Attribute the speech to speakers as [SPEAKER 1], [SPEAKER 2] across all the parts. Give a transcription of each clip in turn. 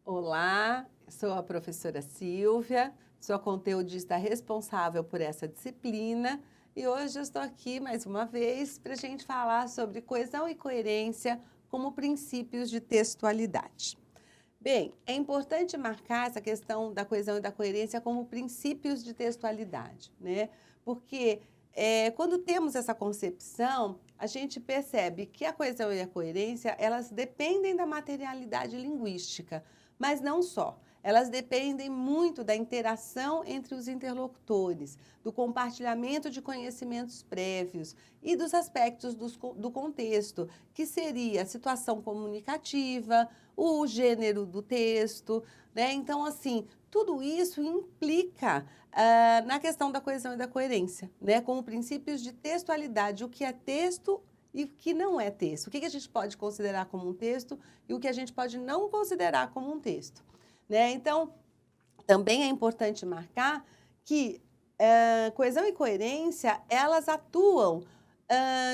[SPEAKER 1] Olá, sou a professora Silvia, sou a conteudista responsável por essa disciplina e hoje eu estou aqui mais uma vez para a gente falar sobre coesão e coerência como princípios de textualidade. Bem, é importante marcar essa questão da coesão e da coerência como princípios de textualidade, né? Porque quando temos essa concepção, a gente percebe que a coesão e a coerência, elas dependem da materialidade linguística, mas não só. Elas dependem muito da interação entre os interlocutores, do compartilhamento de conhecimentos prévios e dos aspectos do contexto, que seria a situação comunicativa, o gênero do texto, né? Então, assim, tudo isso implica na questão da coesão e da coerência, né? Como princípios de textualidade, o que é texto e o que não é texto. O que a gente pode considerar como um texto e o que a gente pode não considerar como um texto, né? Então, também é importante marcar que coesão e coerência, elas atuam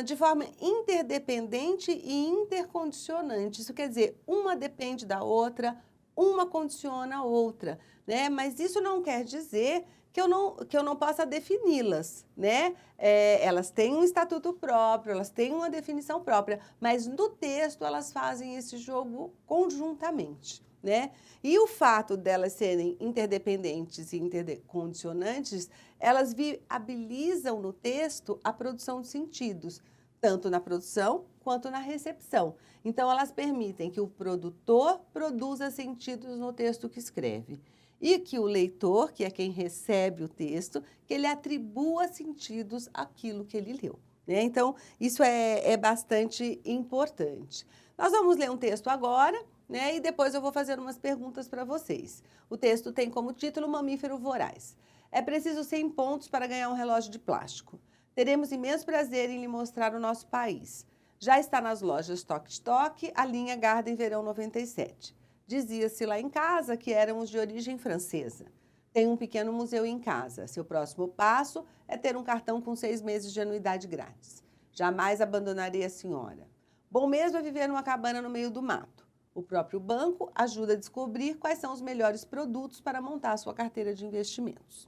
[SPEAKER 1] de forma interdependente e intercondicionante. Isso quer dizer, uma depende da outra, uma condiciona a outra, né? Mas isso não quer dizer que eu não possa defini-las, né? Elas têm um estatuto próprio, elas têm uma definição própria, mas no texto elas fazem esse jogo conjuntamente, né? E o fato delas serem interdependentes e intercondicionantes, elas viabilizam no texto a produção de sentidos, tanto na produção quanto na recepção. Então, elas permitem que o produtor produza sentidos no texto que escreve e que o leitor, que é quem recebe o texto, que ele atribua sentidos àquilo que ele leu, né? Então, isso é bastante importante. Nós vamos ler um texto agora, né? E depois eu vou fazer umas perguntas para vocês. O texto tem como título Mamífero Voraz. É preciso 100 pontos para ganhar um relógio de plástico. Teremos imenso prazer em lhe mostrar o nosso país. Já está nas lojas Tok Tok a linha Garden Verão 97. Dizia-se lá em casa que éramos de origem francesa. Tem um pequeno museu em casa. Seu próximo passo é ter um cartão com 6 meses de anuidade grátis. Jamais abandonarei a senhora. Bom mesmo é viver numa cabana no meio do mato. O próprio banco ajuda a descobrir quais são os melhores produtos para montar a sua carteira de investimentos.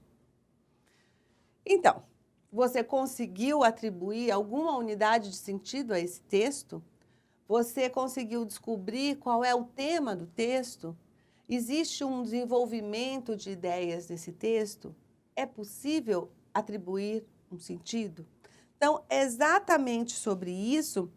[SPEAKER 1] Então, você conseguiu atribuir alguma unidade de sentido a esse texto? Você conseguiu descobrir qual é o tema do texto? Existe um desenvolvimento de ideias nesse texto? É possível atribuir um sentido? Então, é exatamente sobre isso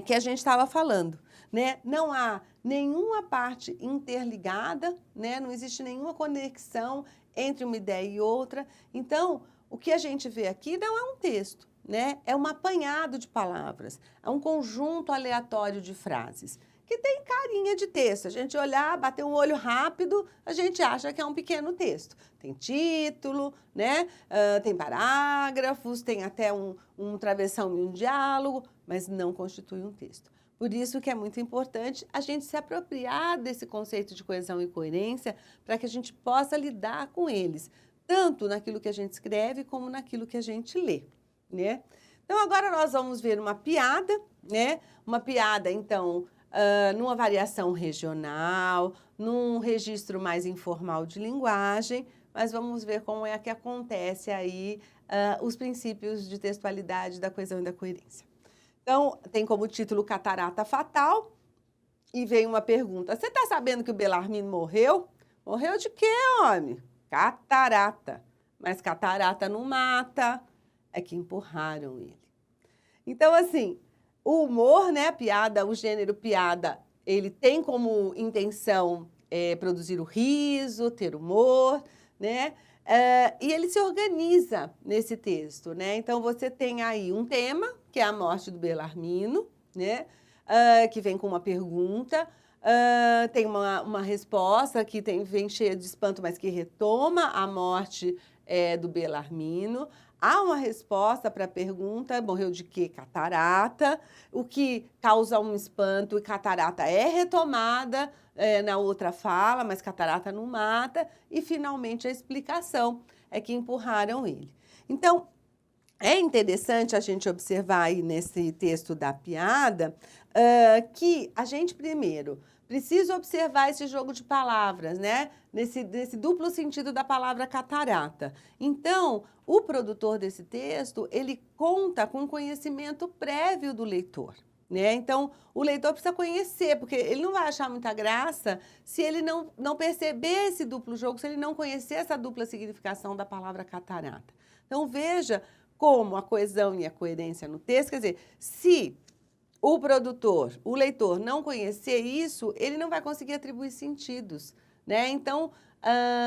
[SPEAKER 1] que a gente estava falando, né? Não há nenhuma parte interligada, né? Não existe nenhuma conexão entre uma ideia e outra. Então, o que a gente vê aqui não é um texto, né? É um apanhado de palavras, é um conjunto aleatório de frases que tem carinha de texto. A gente olhar, bater um olho rápido, a gente acha que é um pequeno texto. Tem título, né? Tem parágrafos, tem até um travessão e um diálogo, mas não constitui um texto. Por isso que é muito importante a gente se apropriar desse conceito de coesão e coerência para que a gente possa lidar com eles, tanto naquilo que a gente escreve como naquilo que a gente lê, né? Então, agora nós vamos ver uma piada, né? Uma piada, então, numa variação regional, num registro mais informal de linguagem, mas vamos ver como é que acontece aí os princípios de textualidade da coesão e da coerência. Então, tem como título Catarata Fatal e vem uma pergunta. Você está sabendo que o Belarmino morreu? Morreu de quê, homem? Catarata. Mas catarata não mata, é que empurraram ele. Então, assim, o humor, né, a piada, o gênero piada, ele tem como intenção produzir o riso, ter humor, né? E ele se organiza nesse texto, né? Então, você tem aí um tema, que é a morte do Belarmino, né? Que vem com uma pergunta, tem uma resposta que vem cheia de espanto, mas que retoma a morte do Belarmino. Há uma resposta para a pergunta, morreu de quê? Catarata, o que causa um espanto e catarata é retomada na outra fala, mas catarata não mata. E, finalmente, a explicação é que empurraram ele. Então, É interessante a gente observar aí nesse texto da piada que a gente, primeiro, precisa observar esse jogo de palavras, né? Nesse duplo sentido da palavra catarata. Então, o produtor desse texto, ele conta com conhecimento prévio do leitor. Né? Então, o leitor precisa conhecer, porque ele não vai achar muita graça se ele não perceber esse duplo jogo, se ele não conhecer essa dupla significação da palavra catarata. Então, veja como a coesão e a coerência no texto, quer dizer, se o produtor, o leitor não conhecer isso, ele não vai conseguir atribuir sentidos, né? Então,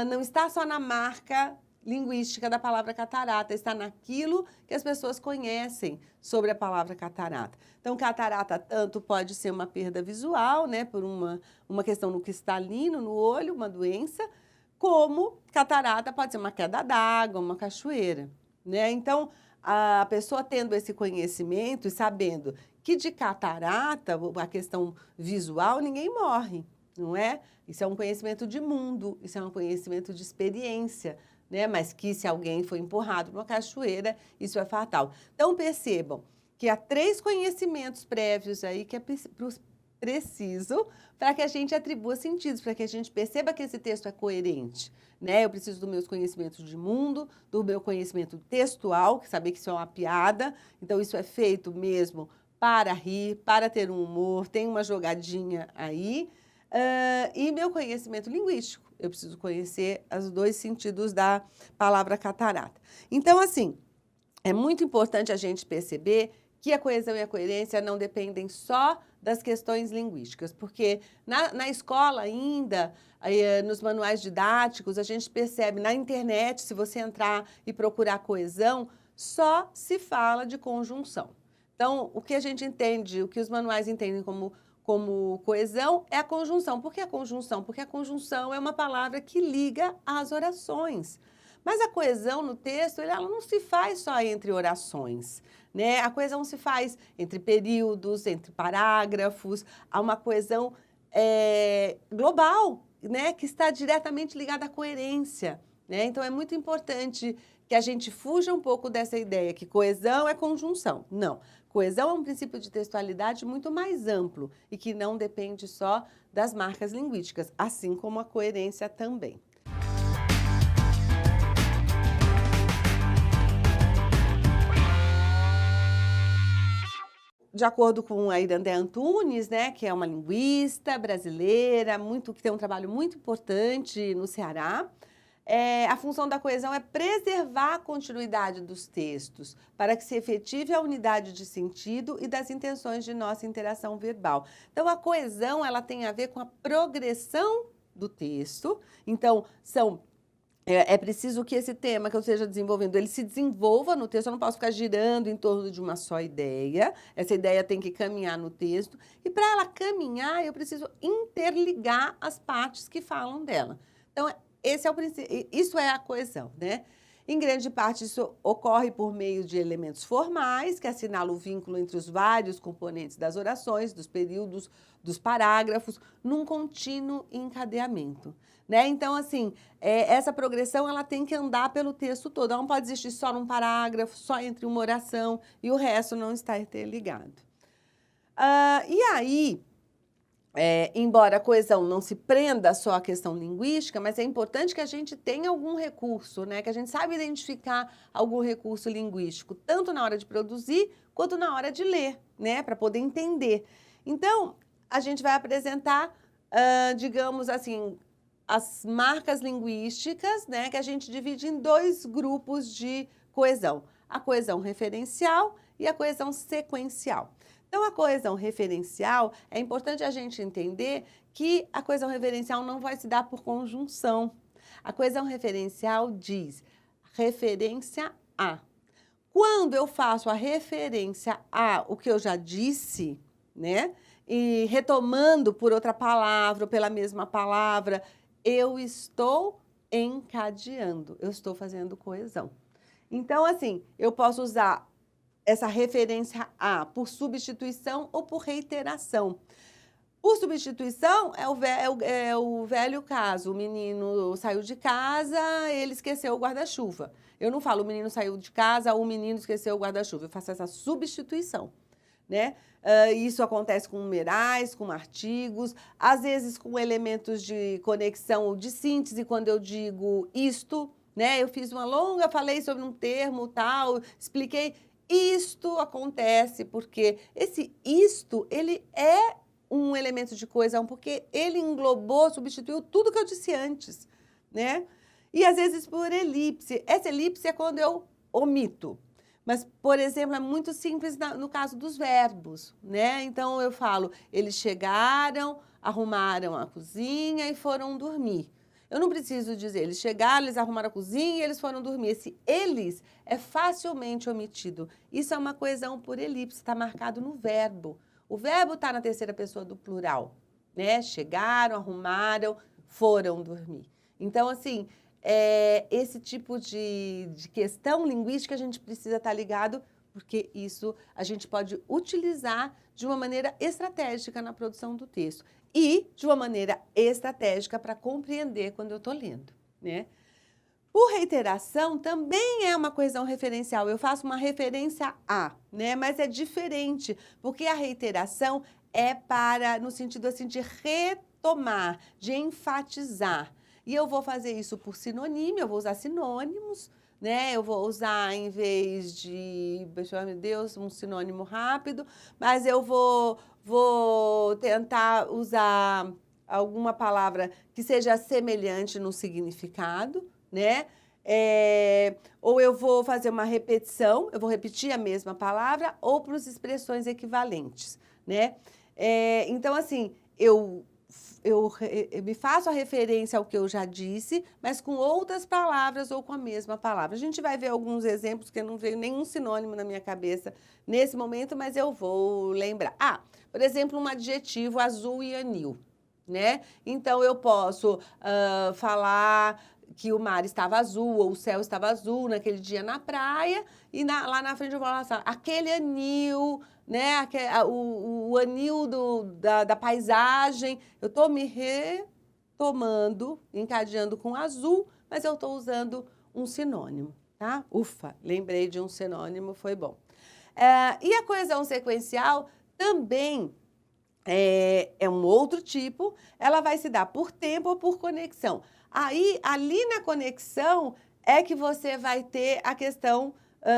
[SPEAKER 1] não está só na marca linguística da palavra catarata, está naquilo que as pessoas conhecem sobre a palavra catarata. Então, catarata tanto pode ser uma perda visual, né, por uma questão no cristalino, no olho, uma doença, como catarata pode ser uma queda d'água, uma cachoeira, né? Então, a pessoa tendo esse conhecimento e sabendo que de catarata, a questão visual, ninguém morre, não é? Isso é um conhecimento de mundo, isso é um conhecimento de experiência, né? Mas que se alguém foi empurrado para uma cachoeira, isso é fatal. Então, percebam que há 3 conhecimentos prévios aí que é preciso para que a gente atribua sentidos, para que a gente perceba que esse texto é coerente, né? Eu preciso dos meus conhecimentos de mundo, do meu conhecimento textual, que saber que isso é uma piada, então isso é feito mesmo para rir, para ter um humor, tem uma jogadinha aí, e meu conhecimento linguístico, eu preciso conhecer os 2 sentidos da palavra catarata. Então, assim, é muito importante a gente perceber que a coesão e a coerência não dependem só das questões linguísticas, porque na escola ainda, nos manuais didáticos, a gente percebe, na internet, se você entrar e procurar coesão, só se fala de conjunção. Então, o que a gente entende, o que os manuais entendem como coesão é a conjunção. Por que a conjunção? Porque a conjunção é uma palavra que liga às orações. Mas a coesão no texto, ela não se faz só entre orações, né? A coesão se faz entre períodos, entre parágrafos, há uma coesão global, né? Que está diretamente ligada à coerência, né? Então, é muito importante que a gente fuja um pouco dessa ideia que coesão é conjunção. Não, coesão é um princípio de textualidade muito mais amplo e que não depende só das marcas linguísticas, assim como a coerência também. De acordo com a Irandé Antunes, né, que é uma linguista brasileira, que tem um trabalho muito importante no Ceará, a função da coesão é preservar a continuidade dos textos, para que se efetive a unidade de sentido e das intenções de nossa interação verbal. Então, a coesão, ela tem a ver com a progressão do texto. Então, é preciso que esse tema que eu esteja desenvolvendo, ele se desenvolva no texto, eu não posso ficar girando em torno de uma só ideia, essa ideia tem que caminhar no texto, e para ela caminhar, eu preciso interligar as partes que falam dela. Então, esse é o princípio, isso é a coesão, né? Em grande parte, isso ocorre por meio de elementos formais, que assinalam o vínculo entre os vários componentes das orações, dos períodos, dos parágrafos, num contínuo encadeamento, né? Então, assim, essa progressão, ela tem que andar pelo texto todo. Ela não pode existir só num parágrafo, só entre uma oração, e o resto não está interligado. E aí, embora a coesão não se prenda só à questão linguística, mas é importante que a gente tenha algum recurso, né? Que a gente saiba identificar algum recurso linguístico, tanto na hora de produzir, quanto na hora de ler, né? Para poder entender. Então, a gente vai apresentar, digamos assim, as marcas linguísticas, né? Que a gente divide em 2 grupos de coesão. A coesão referencial e a coesão sequencial. Então, a coesão referencial, é importante a gente entender que a coesão referencial não vai se dar por conjunção. A coesão referencial diz referência a. Quando eu faço a referência a o que eu já disse, né? E retomando por outra palavra ou pela mesma palavra, eu estou encadeando, eu estou fazendo coesão. Então, assim, eu posso usar essa referência a por substituição ou por reiteração. Por substituição, é o velho caso. O menino saiu de casa, ele esqueceu o guarda-chuva. Eu não falo o menino saiu de casa, o menino esqueceu o guarda-chuva. Eu faço essa substituição, né? Isso acontece com numerais, com artigos, às vezes com elementos de conexão ou de síntese, quando eu digo isto, né? Eu fiz uma longa, falei sobre um termo tal, expliquei. Isto acontece porque esse isto, ele é um elemento de coesão, porque ele englobou, substituiu tudo que eu disse antes, né? E às vezes por elipse. Essa elipse é quando eu omito. Mas, por exemplo, é muito simples no caso dos verbos, né? Então eu falo, eles chegaram, arrumaram a cozinha e foram dormir. Eu não preciso dizer, eles chegaram, eles arrumaram a cozinha e eles foram dormir. Esse eles é facilmente omitido. Isso é uma coesão por elipse, está marcado no verbo. O verbo está na terceira pessoa do plural, né? Chegaram, arrumaram, foram dormir. Então, assim, esse tipo de questão linguística a gente precisa estar ligado, porque isso a gente pode utilizar de uma maneira estratégica na produção do texto e de uma maneira estratégica para compreender quando eu estou lendo, né? Por reiteração, também é uma coesão referencial. Eu faço uma referência a, né? Mas é diferente, porque a reiteração é no sentido assim de retomar, de enfatizar. E eu vou fazer isso por sinônimo, eu vou usar sinônimos, né? Eu vou usar, em vez de, meu Deus, um sinônimo rápido, mas eu vou tentar usar alguma palavra que seja semelhante no significado, né? Ou eu vou fazer uma repetição, eu vou repetir a mesma palavra, ou para as expressões equivalentes, né? Então, assim, eu me faço a referência ao que eu já disse, mas com outras palavras ou com a mesma palavra. A gente vai ver alguns exemplos, que não veio nenhum sinônimo na minha cabeça nesse momento, mas eu vou lembrar. Por exemplo, um adjetivo, azul e anil, né? Então, eu posso falar que o mar estava azul ou o céu estava azul naquele dia na praia e lá na frente eu vou falar assim, aquele anil, né? O anil da paisagem. Eu estou me retomando, encadeando com azul, mas eu estou usando um sinônimo, tá? Ufa, lembrei de um sinônimo, foi bom. E a coesão sequencial também é um outro tipo, ela vai se dar por tempo ou por conexão. Aí, ali na conexão, é que você vai ter a questão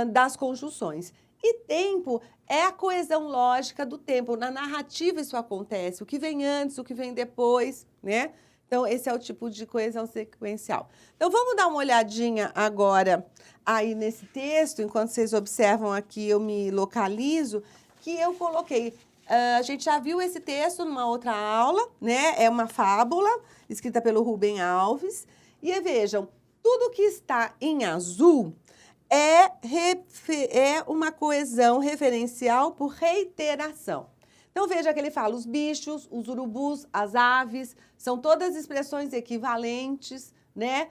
[SPEAKER 1] das conjunções. E tempo é a coesão lógica do tempo. Na narrativa isso acontece, o que vem antes, o que vem depois, né? Então, esse é o tipo de coesão sequencial. Então, vamos dar uma olhadinha agora aí nesse texto, enquanto vocês observam aqui, eu me localizo, que eu coloquei. A gente já viu esse texto numa outra aula, né? É uma fábula escrita pelo Rubem Alves. E vejam, tudo que está em azul é uma coesão referencial por reiteração. Então, veja que ele fala os bichos, os urubus, as aves, são todas expressões equivalentes, né?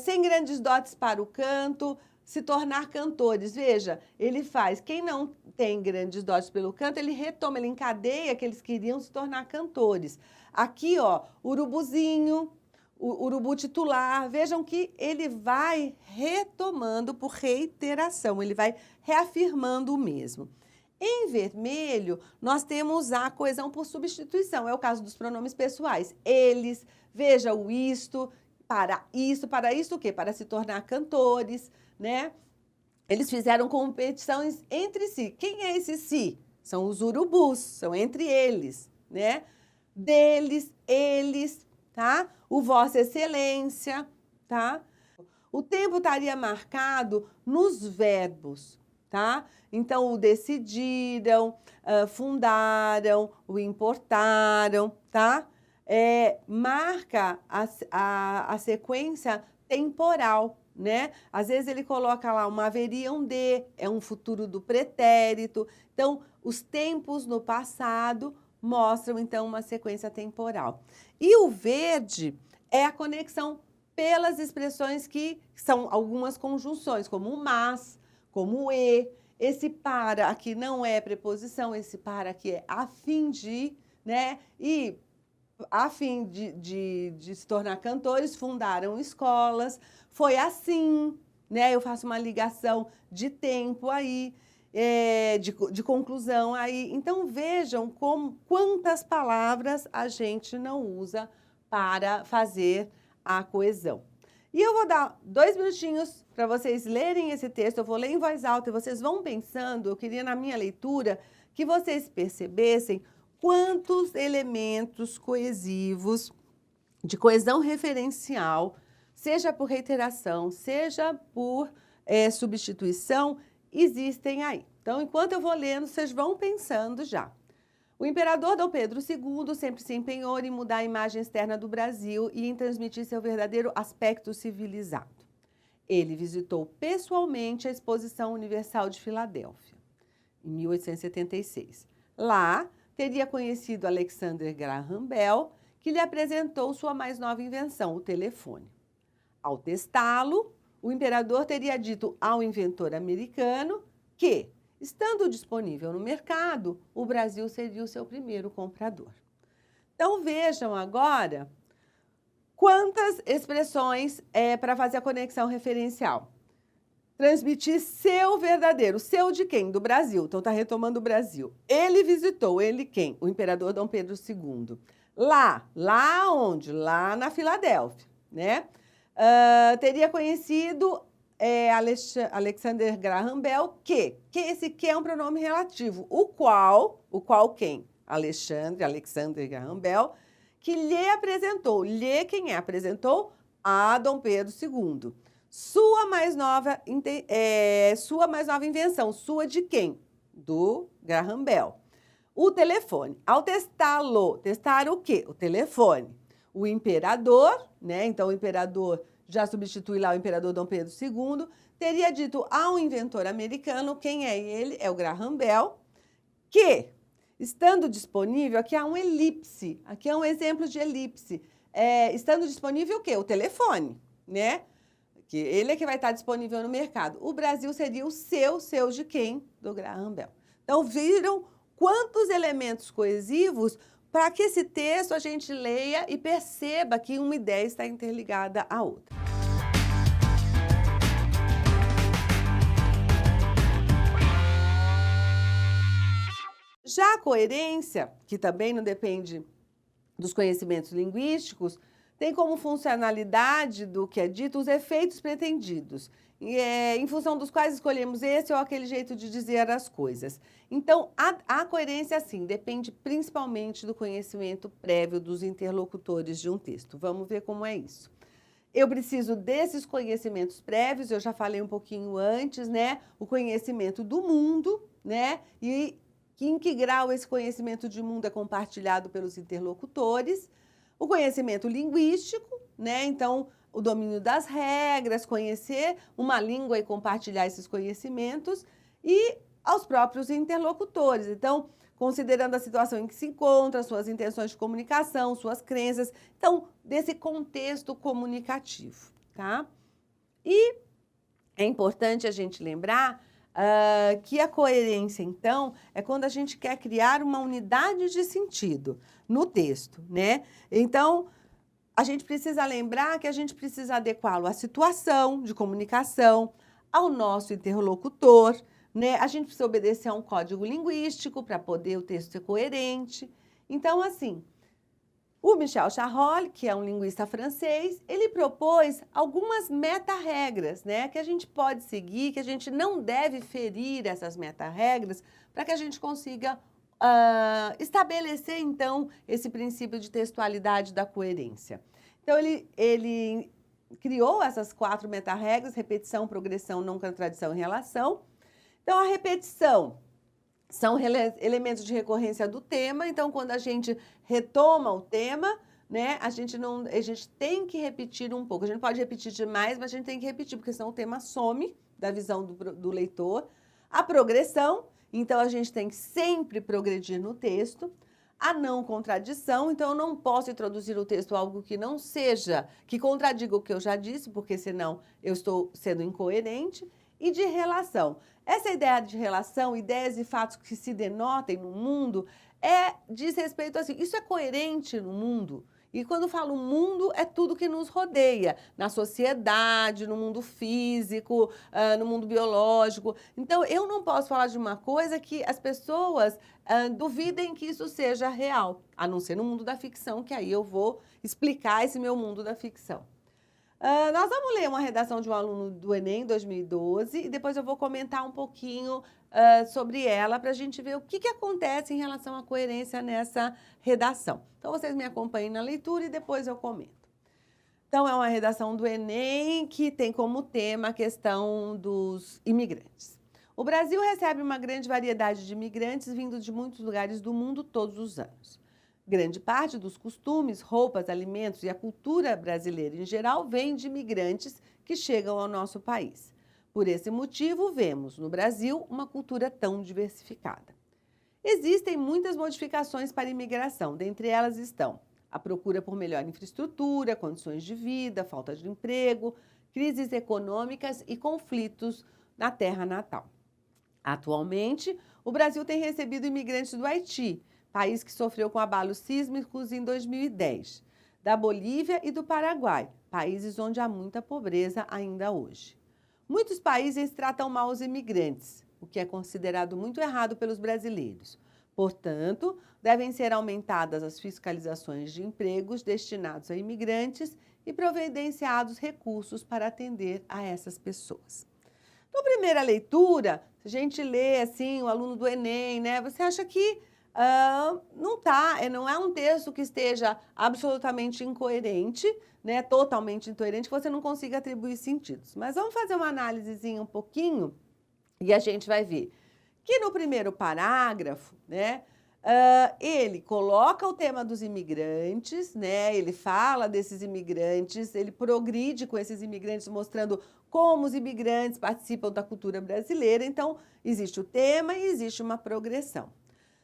[SPEAKER 1] Sem grandes dotes para o canto, se tornar cantores. Veja, ele faz, quem não tem grandes dotes pelo canto, ele retoma, ele encadeia que eles queriam se tornar cantores. Aqui, ó, urubuzinho, o urubu titular, vejam que ele vai retomando por reiteração, ele vai reafirmando o mesmo. Em vermelho, nós temos a coesão por substituição, é o caso dos pronomes pessoais. Eles, veja o isto o quê? Para se tornar cantores, né? Eles fizeram competições entre si. Quem é esse si? São os urubus, são entre eles, né? Deles, eles, tá? O Vossa Excelência, tá? O tempo estaria marcado nos verbos, tá? Então, o decidiram, fundaram, o importaram, tá? Marca a sequência temporal, né? Às vezes ele coloca lá uma haveria, um de, é um futuro do pretérito. Então, os tempos no passado mostram, então, uma sequência temporal. E o verde é a conexão pelas expressões que são algumas conjunções, como o mas, como o e. Esse para aqui não é preposição, esse para aqui é a fim de, né? E, a fim de se tornar cantores, fundaram escolas. Foi assim, né? Eu faço uma ligação de tempo aí, de conclusão aí. Então, vejam quantas palavras a gente não usa para fazer a coesão. E eu vou dar 2 minutinhos para vocês lerem esse texto. Eu vou ler em voz alta e vocês vão pensando. Eu queria, na minha leitura, que vocês percebessem quantos elementos coesivos de coesão referencial, seja por reiteração, seja por substituição, existem aí. Então, enquanto eu vou lendo, vocês vão pensando já. O imperador Dom Pedro II sempre se empenhou em mudar a imagem externa do Brasil e em transmitir seu verdadeiro aspecto civilizado. Ele visitou pessoalmente a Exposição Universal de Filadélfia, em 1876. Lá, teria conhecido Alexander Graham Bell, que lhe apresentou sua mais nova invenção, o telefone. Ao testá-lo, o imperador teria dito ao inventor americano que, estando disponível no mercado, o Brasil seria o seu primeiro comprador. Então, vejam agora quantas expressões para fazer a conexão referencial. Transmitir seu verdadeiro. Seu de quem? Do Brasil. Então, está retomando o Brasil. Ele visitou, ele quem? O imperador Dom Pedro II. Lá onde? Lá na Filadélfia, né? Teria conhecido Alexander Graham Bell, que esse que é um pronome relativo, o qual quem? Alexander Graham Bell, que lhe apresentou. Lhe quem é? Apresentou a Dom Pedro II. Sua mais nova invenção. Sua de quem? Do Graham Bell. O telefone. Ao testá-lo, testar o quê? O telefone. O imperador, né? Então, o imperador já substitui lá o imperador Dom Pedro II, teria dito ao inventor americano, quem é ele? É o Graham Bell, que, estando disponível, aqui há um elipse, aqui é um exemplo de elipse. Estando disponível o quê? O telefone, né? Que ele é que vai estar disponível no mercado. O Brasil seria o seu de quem? Do Graham Bell. Então, viram quantos elementos coesivos para que esse texto a gente leia e perceba que uma ideia está interligada à outra. Já a coerência, que também não depende dos conhecimentos linguísticos, tem como funcionalidade do que é dito os efeitos pretendidos, em função dos quais escolhemos esse ou aquele jeito de dizer as coisas. Então, a coerência, sim, depende principalmente do conhecimento prévio dos interlocutores de um texto. Vamos ver como é isso. Eu preciso desses conhecimentos prévios, eu já falei um pouquinho antes, né? O conhecimento do mundo, né? E em que grau esse conhecimento de mundo é compartilhado pelos interlocutores. O conhecimento linguístico, né? Então, o domínio das regras, conhecer uma língua e compartilhar esses conhecimentos, e aos próprios interlocutores. Então, considerando a situação em que se encontra, suas intenções de comunicação, suas crenças. Então, desse contexto comunicativo, tá? E é importante a gente lembrar que a coerência, então, é quando a gente quer criar uma unidade de sentido no texto, né? Então, a gente precisa lembrar que a gente precisa adequá-lo à situação de comunicação, ao nosso interlocutor, né? A gente precisa obedecer a um código linguístico para poder o texto ser coerente. Então, assim, o Michel Charolles, que é um linguista francês, ele propôs algumas meta-regras, né, que a gente pode seguir, que a gente não deve ferir essas meta-regras, para que a gente consiga estabelecer, então, esse princípio de textualidade da coerência. Então, ele criou essas 4 meta-regras: repetição, progressão, não contradição e relação. Então, a repetição são elementos de recorrência do tema. Então, quando a gente retoma o tema, né, a gente tem que repetir um pouco. A gente pode repetir demais, mas a gente tem que repetir, porque senão o tema some da visão do leitor. A progressão, então a gente tem que sempre progredir no texto. A não contradição, então eu não posso introduzir no texto algo que não seja, que contradiga o que eu já disse, porque senão eu estou sendo incoerente. e de relação. Essa ideia de relação, ideias e fatos que se denotem no mundo, diz respeito assim, isso é coerente no mundo? E quando falo mundo, é tudo que nos rodeia, na sociedade, no mundo físico, no mundo biológico. Então, eu não posso falar de uma coisa que as pessoas duvidem que isso seja real, a não ser no mundo da ficção, que aí eu vou explicar esse meu mundo da ficção. Nós vamos ler uma redação de um aluno do Enem 2012 e depois eu vou comentar um pouquinho sobre ela para a gente ver o que acontece em relação à coerência nessa redação. Então, vocês me acompanhem na leitura e depois eu comento. Então, é uma redação do Enem que tem como tema a questão dos imigrantes. O Brasil recebe uma grande variedade de imigrantes vindos de muitos lugares do mundo todos os anos. Grande parte dos costumes, roupas, alimentos e a cultura brasileira em geral vem de imigrantes que chegam ao nosso país. Por esse motivo, vemos no Brasil uma cultura tão diversificada. Existem muitas modificações para a imigração, dentre elas estão a procura por melhor infraestrutura, condições de vida, falta de emprego, crises econômicas e conflitos na terra natal. Atualmente, o Brasil tem recebido imigrantes do Haiti, país que sofreu com abalos sísmicos em 2010, da Bolívia e do Paraguai, países onde há muita pobreza ainda hoje. Muitos países tratam mal os imigrantes, o que é considerado muito errado pelos brasileiros. Portanto, devem ser aumentadas as fiscalizações de empregos destinados a imigrantes e providenciados recursos para atender a essas pessoas. Na primeira leitura, se a gente lê assim, o aluno do Enem, né, você acha que não é um texto que esteja absolutamente incoerente, né, totalmente incoerente, que você não consiga atribuir sentidos. Mas vamos fazer uma análisezinha um pouquinho e a gente vai ver que no primeiro parágrafo, né, ele coloca o tema dos imigrantes, né, ele fala desses imigrantes, ele progride com esses imigrantes mostrando como os imigrantes participam da cultura brasileira. Então, existe o tema e existe uma progressão.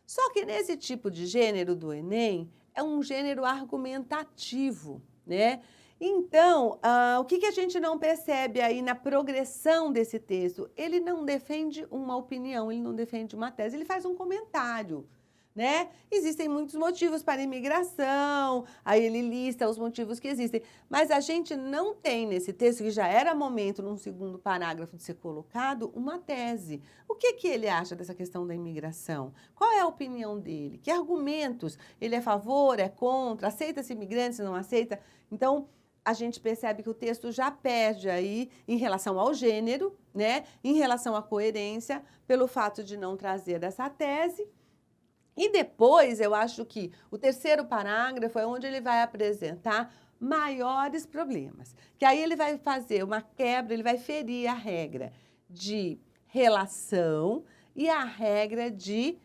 [SPEAKER 1] Só que nesse tipo de gênero do Enem, é um gênero argumentativo, né? Então, o que a gente não percebe aí na progressão desse texto? Ele não defende uma opinião, ele não defende uma tese, ele faz um comentário, né? Existem muitos motivos para a imigração, aí ele lista os motivos que existem, mas a gente não tem nesse texto, que já era momento, num segundo parágrafo, de ser colocado, uma tese. O que ele acha dessa questão da imigração? Qual é a opinião dele? Que argumentos? Ele é a favor, é contra? Aceita-se imigrantes, não aceita? Então, a gente percebe que o texto já perde aí em relação ao gênero, né? Em relação à coerência, pelo fato de não trazer essa tese. E depois, eu acho que o terceiro parágrafo é onde ele vai apresentar maiores problemas. Que aí ele vai fazer uma quebra, ele vai ferir a regra de relação e a regra de...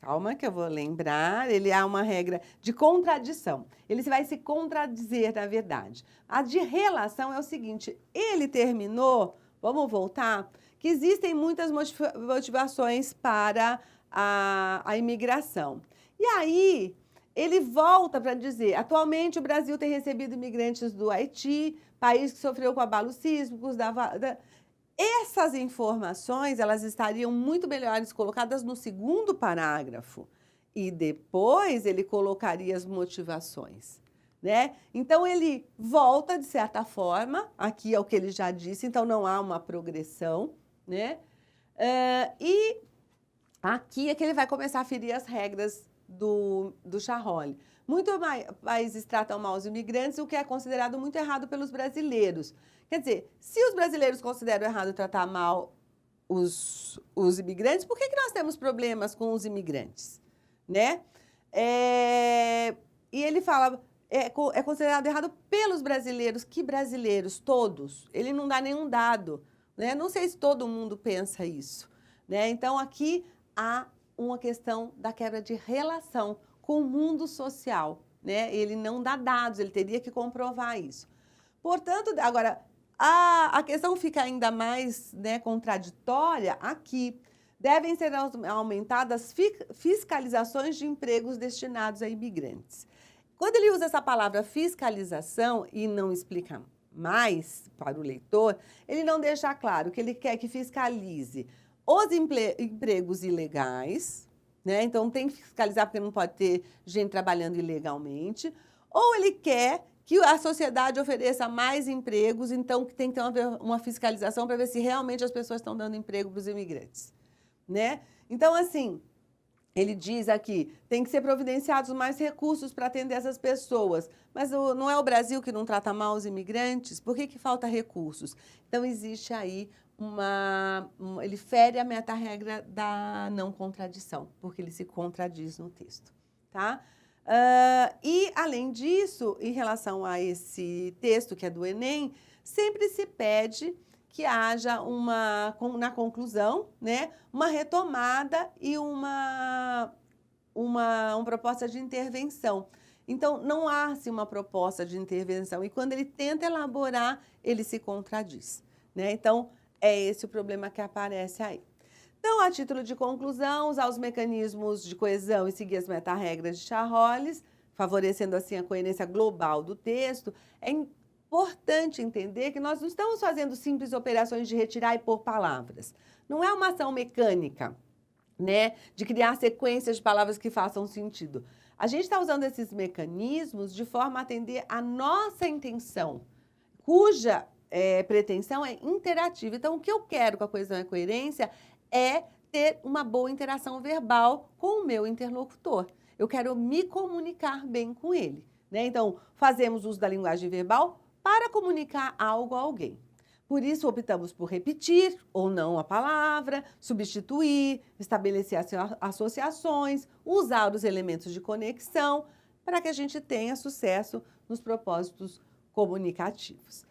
[SPEAKER 1] calma que eu vou lembrar. Ele há uma regra de contradição. Ele vai se contradizer, na verdade. A de relação é o seguinte, ele terminou, vamos voltar... que existem muitas motivações para a imigração. E aí, ele volta para dizer, atualmente o Brasil tem recebido imigrantes do Haiti, país que sofreu com abalos sísmicos. Essas informações, elas estariam muito melhores colocadas no segundo parágrafo. E depois ele colocaria as motivações. Né? Então, ele volta, de certa forma, aqui é o que ele já disse, então não há uma progressão. Né? E aqui é que ele vai começar a ferir as regras do Charolli. Muitos países tratam mal os imigrantes, o que é considerado muito errado pelos brasileiros. Quer dizer, se os brasileiros consideram errado tratar mal os imigrantes, por que nós temos problemas com os imigrantes? Né? E ele fala, é considerado errado pelos brasileiros. Que brasileiros? Todos. Ele não dá nenhum dado. Né? Não sei se todo mundo pensa isso. Né? Então, aqui há uma questão da quebra de relação com o mundo social. Né? Ele não dá dados, ele teria que comprovar isso. Portanto, agora, a questão fica ainda mais, né, contraditória aqui. Devem ser aumentadas fiscalizações de empregos destinados a imigrantes. Quando ele usa essa palavra fiscalização e não explica mais para o leitor, ele não deixa claro que ele quer que fiscalize os empregos ilegais, né? Então tem que fiscalizar porque não pode ter gente trabalhando ilegalmente, ou ele quer que a sociedade ofereça mais empregos, então que tem que ter uma fiscalização para ver se realmente as pessoas estão dando emprego para os imigrantes, né? Então, assim, ele diz aqui, tem que ser providenciados mais recursos para atender essas pessoas. Mas não é o Brasil que não trata mal os imigrantes? Por que falta recursos? Então, existe aí ele fere a meta-regra da não contradição, porque ele se contradiz no texto, tá? E, além disso, em relação a esse texto, que é do Enem, sempre se pede que haja na conclusão, né, uma retomada e uma proposta de intervenção. Então, não há assim, uma proposta de intervenção. E quando ele tenta elaborar, ele se contradiz, né? Então, é esse o problema que aparece aí. Então, a título de conclusão, usar os mecanismos de coesão e seguir as meta-regras de Charolles, favorecendo assim a coerência global do texto, é importante entender que nós não estamos fazendo simples operações de retirar e pôr palavras. Não é uma ação mecânica, né, de criar sequências de palavras que façam sentido. A gente está usando esses mecanismos de forma a atender a nossa intenção, cuja pretensão é interativa. Então, o que eu quero com a coesão e a coerência é ter uma boa interação verbal com o meu interlocutor. Eu quero me comunicar bem com ele, né? Então, fazemos uso da linguagem verbal para comunicar algo a alguém. Por isso, optamos por repetir ou não a palavra, substituir, estabelecer associações, usar os elementos de conexão para que a gente tenha sucesso nos propósitos comunicativos.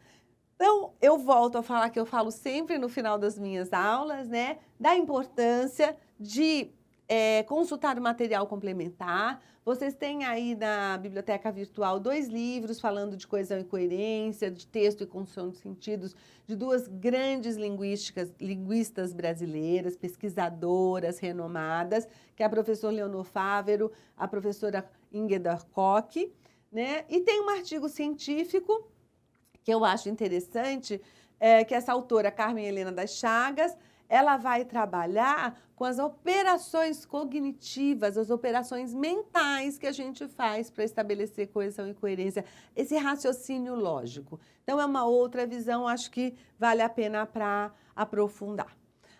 [SPEAKER 1] Então, eu volto a falar que eu falo sempre no final das minhas aulas, né, da importância de consultar o material complementar. Vocês têm aí na biblioteca virtual 2 livros falando de coesão e coerência, de texto e construção de sentidos, de 2 grandes linguistas brasileiras, pesquisadoras renomadas, que é a professora Leonor Fávero, a professora Ingeborg Koch, né? E tem um artigo científico que eu acho interessante, que essa autora, Carmen Helena das Chagas, ela vai trabalhar com as operações cognitivas, as operações mentais que a gente faz para estabelecer coesão e coerência, esse raciocínio lógico. Então, é uma outra visão, acho que vale a pena para aprofundar.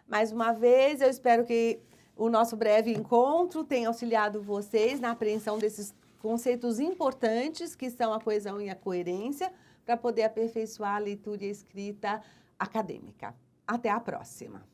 [SPEAKER 1] Mais uma vez, eu espero que o nosso breve encontro tenha auxiliado vocês na apreensão desses conceitos importantes, que são a coesão e a coerência, para poder aperfeiçoar a leitura e a escrita acadêmica. Até a próxima!